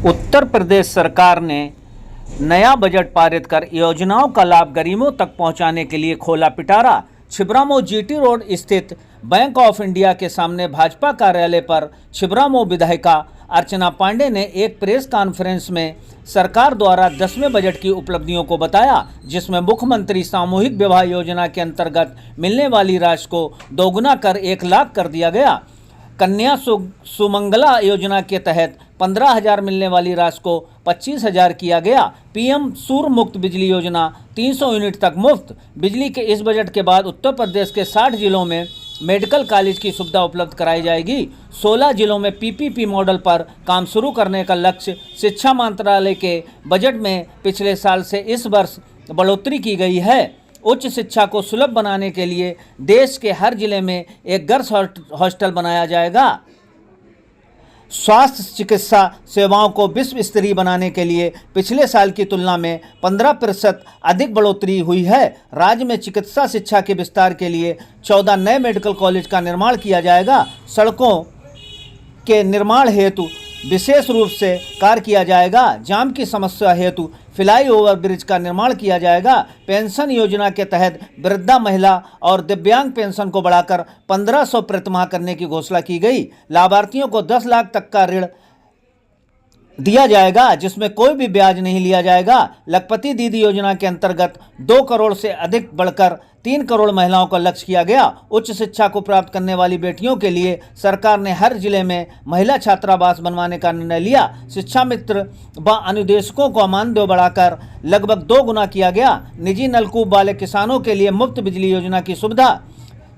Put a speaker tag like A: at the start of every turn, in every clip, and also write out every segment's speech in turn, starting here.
A: उत्तर प्रदेश सरकार ने नया बजट पारित कर योजनाओं का लाभ गरीबों तक पहुंचाने के लिए खोला पिटारा। छिबरामऊ जीटी रोड स्थित बैंक ऑफ इंडिया के सामने भाजपा कार्यालय पर छिबरामऊ विधायिका अर्चना पांडे ने एक प्रेस कॉन्फ्रेंस में सरकार द्वारा 10वें बजट की उपलब्धियों को बताया, जिसमें मुख्यमंत्री सामूहिक विवाह योजना के अंतर्गत मिलने वाली राशि को दोगुना कर 1 लाख कर दिया गया। कन्या सुमंगला योजना के तहत 15,000 मिलने वाली राशि को 25,000 किया गया। पीएम सूर्य मुक्त बिजली योजना 300 यूनिट तक मुफ्त। बिजली के इस बजट के बाद उत्तर प्रदेश के 60 जिलों में मेडिकल कॉलेज की सुविधा उपलब्ध कराई जाएगी। 16 जिलों में पीपीपी मॉडल पर काम शुरू करने का लक्ष्य। शिक्षा मंत्रालय के बजट में पिछले साल से इस वर्ष बढ़ोतरी की गई है। उच्च शिक्षा को सुलभ बनाने के लिए देश के हर जिले में एक गर्ल्स हॉस्टल बनाया जाएगा। स्वास्थ्य चिकित्सा सेवाओं को विश्व स्तरीय बनाने के लिए पिछले साल की तुलना में 15% अधिक बढ़ोतरी हुई है। राज्य में चिकित्सा शिक्षा के विस्तार के लिए 14 नए मेडिकल कॉलेज का निर्माण किया जाएगा। सड़कों के निर्माण हेतु विशेष रूप से कार्य किया जाएगा। जाम की समस्या हेतु फ्लाईओवर ब्रिज का निर्माण किया जाएगा। पेंशन योजना के तहत वृद्धा महिला और दिव्यांग पेंशन को बढ़ाकर 1500 प्रतिमाह करने की घोषणा की गई। लाभार्थियों को 10 लाख तक का ऋण दिया जाएगा, जिसमें कोई भी ब्याज नहीं लिया जाएगा। लखपति दीदी योजना के अंतर्गत 2 करोड़ से अधिक बढ़कर 3 करोड़ महिलाओं का लक्ष्य किया गया। उच्च शिक्षा को प्राप्त करने वाली बेटियों के लिए सरकार ने हर जिले में महिला छात्रावास बनवाने का निर्णय लिया। शिक्षा मित्र व अनुदेशकों को मानदेय बढ़ाकर लगभग 2 गुना किया गया। निजी नलकूप वाले किसानों के लिए मुफ्त बिजली योजना की सुविधा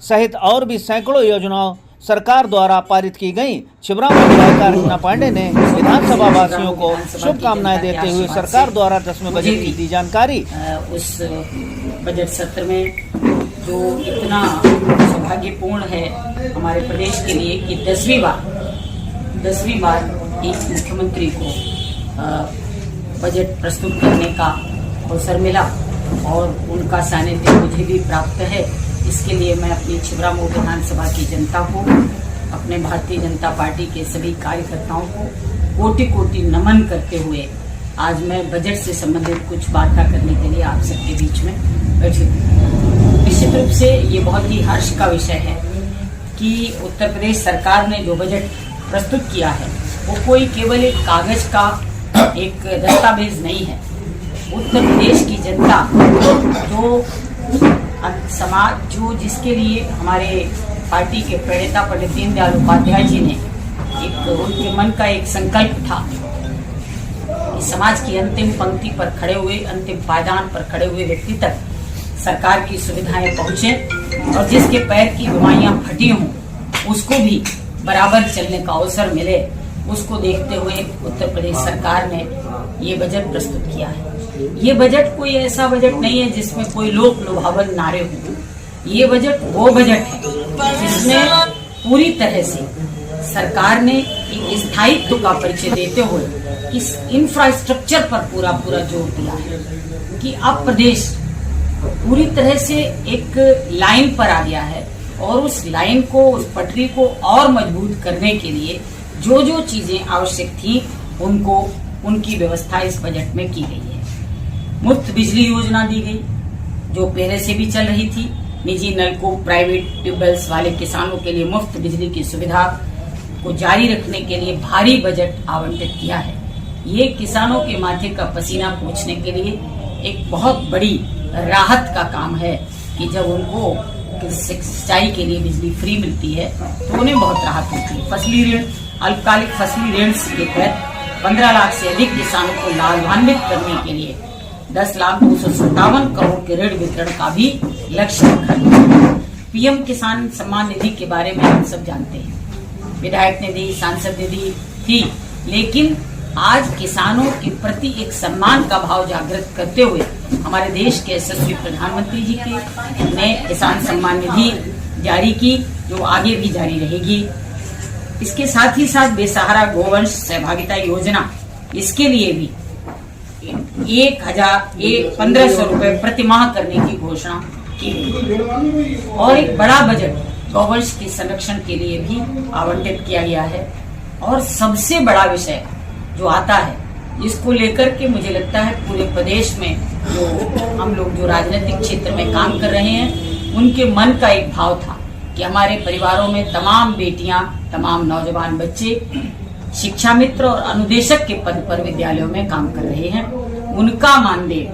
A: सहित और भी सैकड़ों योजनाओं सरकार द्वारा पारित की गई। छिबरामऊ विधायिका अर्चना पांडे ने विधानसभा वासियों को शुभकामनाएं देते हुए सरकार द्वारा 10वें बजट की दी जानकारी।
B: उस बजट सत्र में जो इतना सौभाग्यपूर्ण है हमारे प्रदेश के लिए कि 10वीं बार एक मुख्यमंत्री को बजट प्रस्तुत करने का अवसर मिला और उनका सानिध्य मुझे भी प्राप्त है। इसके लिए मैं अपनी छिबरामऊ विधानसभा की जनता को, अपने भारतीय जनता पार्टी के सभी कार्यकर्ताओं को कोटि कोटि नमन करते हुए आज मैं बजट से संबंधित कुछ बातें करने के लिए आप सबके बीच में बैठी हूँ। निश्चित रूप से ये बहुत ही हर्ष का विषय है कि उत्तर प्रदेश सरकार ने जो बजट प्रस्तुत किया है वो कोई केवल एक कागज का एक दस्तावेज नहीं है। उत्तर प्रदेश की जनता जो समाज जिसके लिए हमारे पार्टी के प्रणेता पंडित दीनदयाल उपाध्याय जी ने उनके मन का एक संकल्प था कि समाज की अंतिम पंक्ति पर खड़े हुए, अंतिम पायदान पर खड़े हुए व्यक्ति तक सरकार की सुविधाएं पहुंचे और जिसके पैर की बीमारियां फटी हों उसको भी बराबर चलने का अवसर मिले। उसको देखते हुए उत्तर प्रदेश सरकार ने ये बजट प्रस्तुत किया है। ये बजट कोई ऐसा बजट नहीं है जिसमें कोई लोक लुभावन नारे हों। ये बजट वो बजट है जिसमें पूरी तरह से सरकार ने एक स्थायित्व का परिचय देते हुए इस इंफ्रास्ट्रक्चर पर पूरा जोर दिया है कि अब प्रदेश पूरी तरह से एक लाइन पर आ गया है और उस लाइन को, उस पटरी को और मजबूत करने के लिए जो चीजें आवश्यक थी उनकी व्यवस्था इस बजट में की गई है। मुफ्त बिजली योजना दी गई जो पहले से भी चल रही थी। निजी नलकूप, प्राइवेट ट्यूबवेल्स वाले किसानों के लिए मुफ्त बिजली की सुविधा को जारी रखने के लिए भारी बजट आवंटित किया है। ये किसानों के माथे का पसीना पोंछने के लिए एक बहुत बड़ी राहत का काम है कि जब उनको सिंचाई के लिए बिजली फ्री मिलती है तो उन्हें बहुत राहत होती है। फसली ऋण, अल्पकालिक फसली ऋण के तहत 15 लाख से अधिक किसानों को लाभान्वित करने के लिए 10,257 करोड़ के ऋण वितरण का भी लक्ष्य रखा गया। पीएम किसान सम्मान निधि के बारे में हम सब जानते हैं। विधायक निधि, सांसद निधि थी, लेकिन आज किसानों के प्रति एक सम्मान का भाव जागृत करते हुए हमारे देश के यशस्वी प्रधानमंत्री जी ने किसान सम्मान निधि जारी की, जो आगे भी जारी रहेगी। इसके साथ ही साथ बेसहारा गोवंश सहभागिता योजना, इसके लिए भी 1,500 रुपए प्रति माह करने की घोषणा की और एक बड़ा बजट गौवंश के संरक्षण के लिए भी आवंटित किया गया है। और सबसे बड़ा विषय जो आता है, इसको लेकर के मुझे लगता है पूरे प्रदेश में जो हम लोग जो राजनीतिक क्षेत्र में काम कर रहे हैं, उनके मन का एक भाव था कि हमारे परिवारों में तमाम बेटियां, तमाम नौजवान बच्चे शिक्षा मित्र और अनुदेशक के पद पर विद्यालयों में काम कर रहे हैं। उनका मानदेय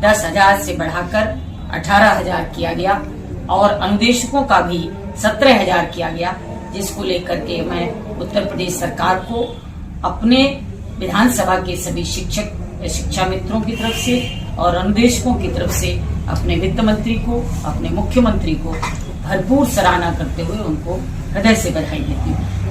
B: 10,000 से बढ़ाकर 18,000 किया गया और अनुदेशकों का भी 17,000 किया गया, जिसको लेकर के मैं उत्तर प्रदेश सरकार को अपने विधानसभा के सभी शिक्षा मित्रों की तरफ से और अनुदेशकों की तरफ से अपने वित्त मंत्री को, अपने मुख्यमंत्री को भरपूर सराहना करते हुए उनको हृदय से बधाई देती हूँ।